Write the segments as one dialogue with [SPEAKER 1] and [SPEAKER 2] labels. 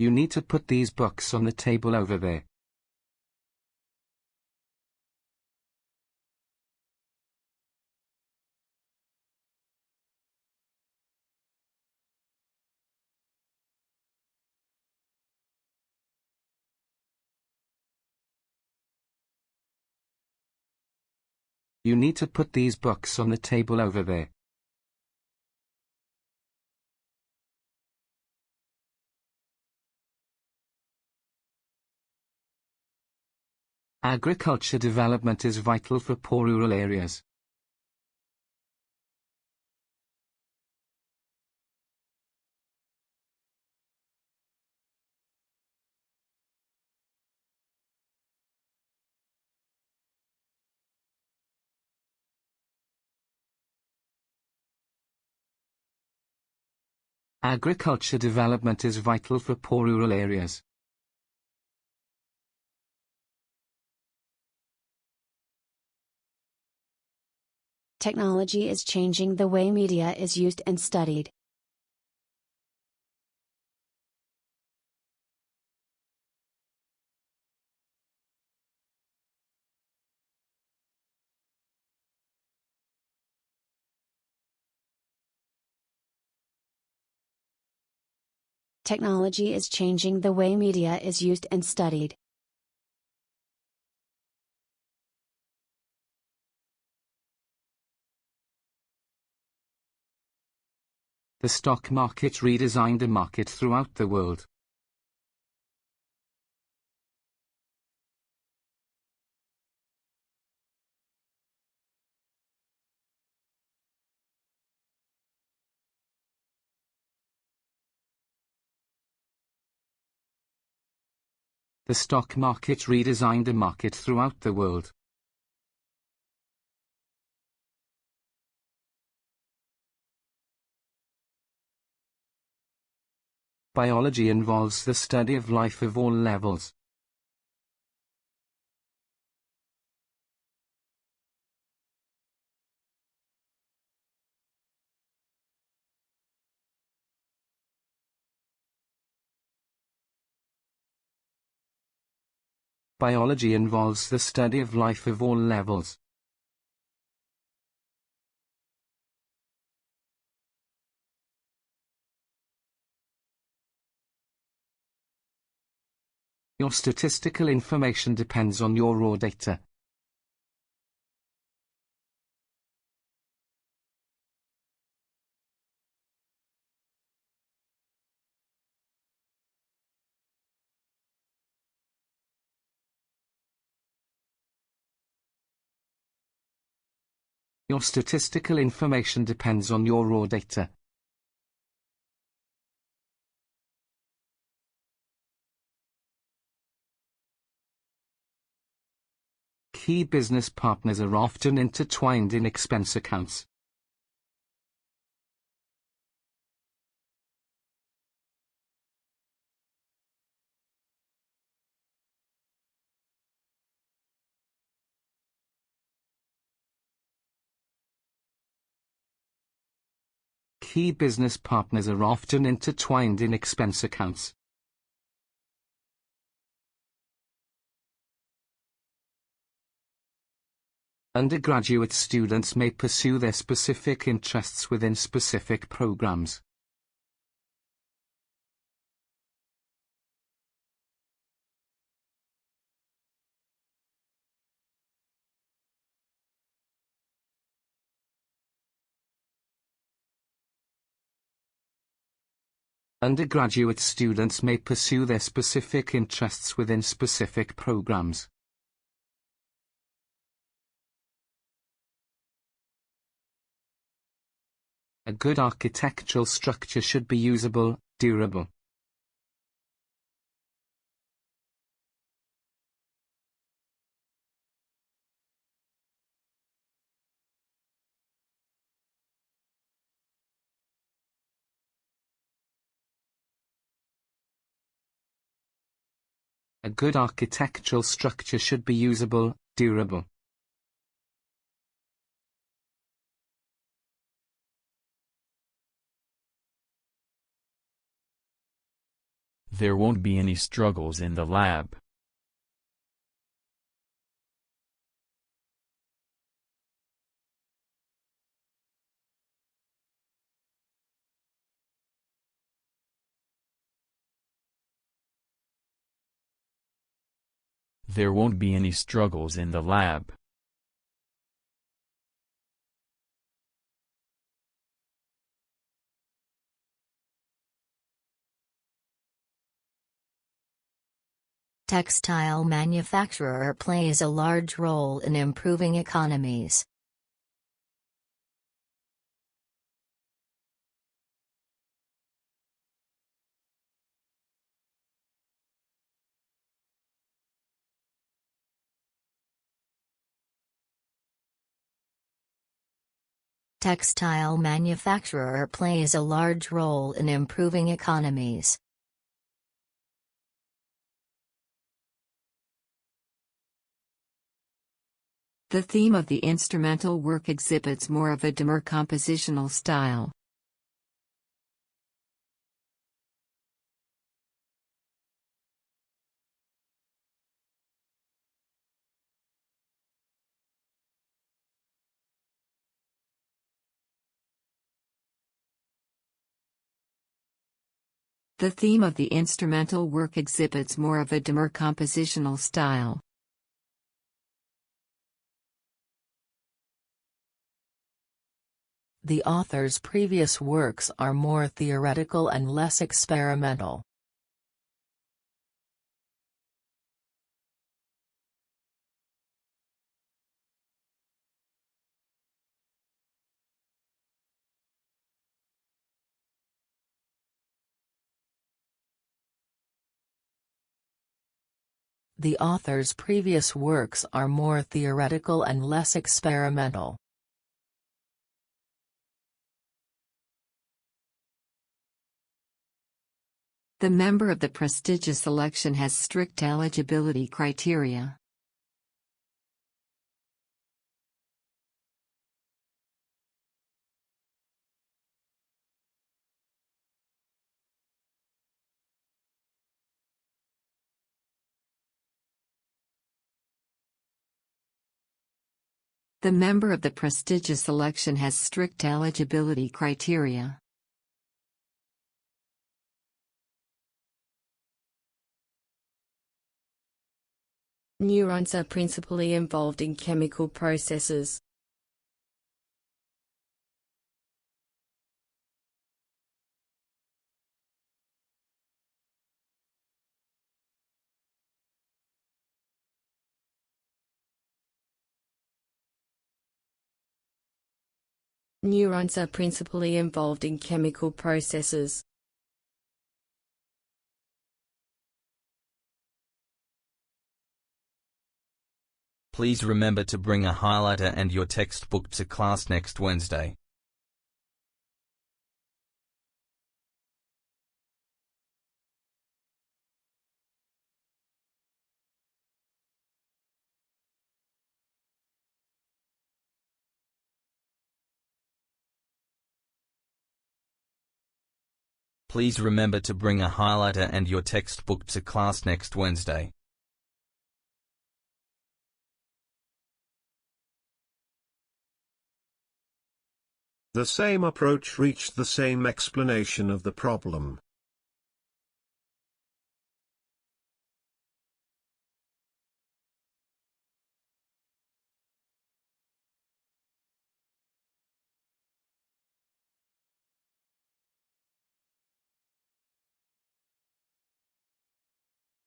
[SPEAKER 1] You need to put these books on the table over there. You need to put these books on the table over there. Agriculture development is vital for poor rural areas. Agriculture development is vital for poor rural areas.
[SPEAKER 2] Technology is changing the way media is used and studied. Technology is changing the way media is used and studied.
[SPEAKER 1] The stock market redesigned the market throughout the world. The stock market redesigned the market throughout the world. Biology involves the study of life of all levels. Biology involves the study of life of all levels. Your statistical information depends on your raw data. Your statistical information depends on your raw data. Key business partners are often intertwined in expense accounts. Key business partners are often intertwined in expense accounts. Undergraduate students may pursue their specific interests within specific programs. Undergraduate students may pursue their specific interests within specific programs. A good architectural structure should be usable, durable. A good architectural structure should be usable, durable.
[SPEAKER 3] There won't be any struggles in the lab. There won't be any struggles in the lab.
[SPEAKER 4] Textile manufacturer plays a large role in improving economies. Textile manufacturer plays a large role in improving economies.
[SPEAKER 5] The theme of the instrumental work exhibits more of a demure compositional style. The theme of the instrumental work exhibits more of a demure compositional style.
[SPEAKER 6] The author's previous works are more theoretical and less experimental. The author's previous works are more theoretical and less experimental.
[SPEAKER 5] The member of the prestigious selection has strict eligibility criteria. The member of the prestigious selection has strict eligibility criteria.
[SPEAKER 7] Neurons are principally involved in chemical processes. Neurons are principally involved in chemical processes.
[SPEAKER 8] Please remember to bring a highlighter and your textbook to class next Wednesday. Please remember to bring a highlighter and your textbook to class next Wednesday.
[SPEAKER 9] The same approach reached the same explanation of the problem.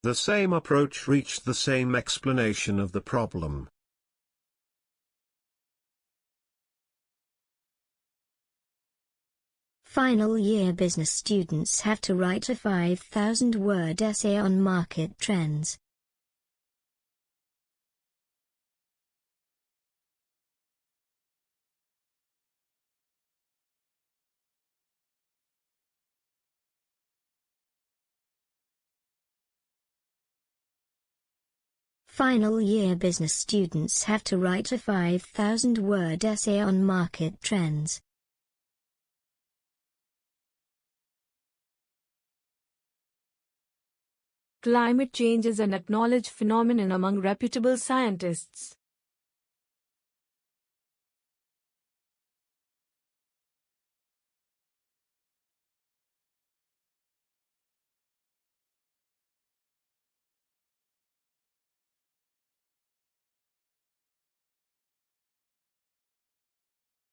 [SPEAKER 9] The same approach reached the same explanation of the problem.
[SPEAKER 10] Final year business students have to write a 5,000-word essay on market trends. Final year business students have to write a 5,000-word essay on market trends.
[SPEAKER 7] Climate change is an acknowledged phenomenon among reputable scientists.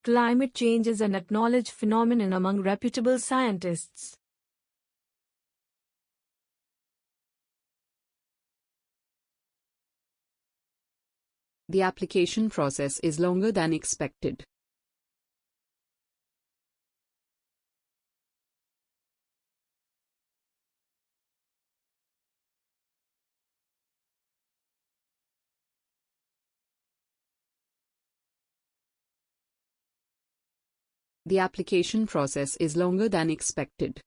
[SPEAKER 7] Climate change is an acknowledged phenomenon among reputable scientists.
[SPEAKER 11] The application process is longer than expected. The application process is longer than expected.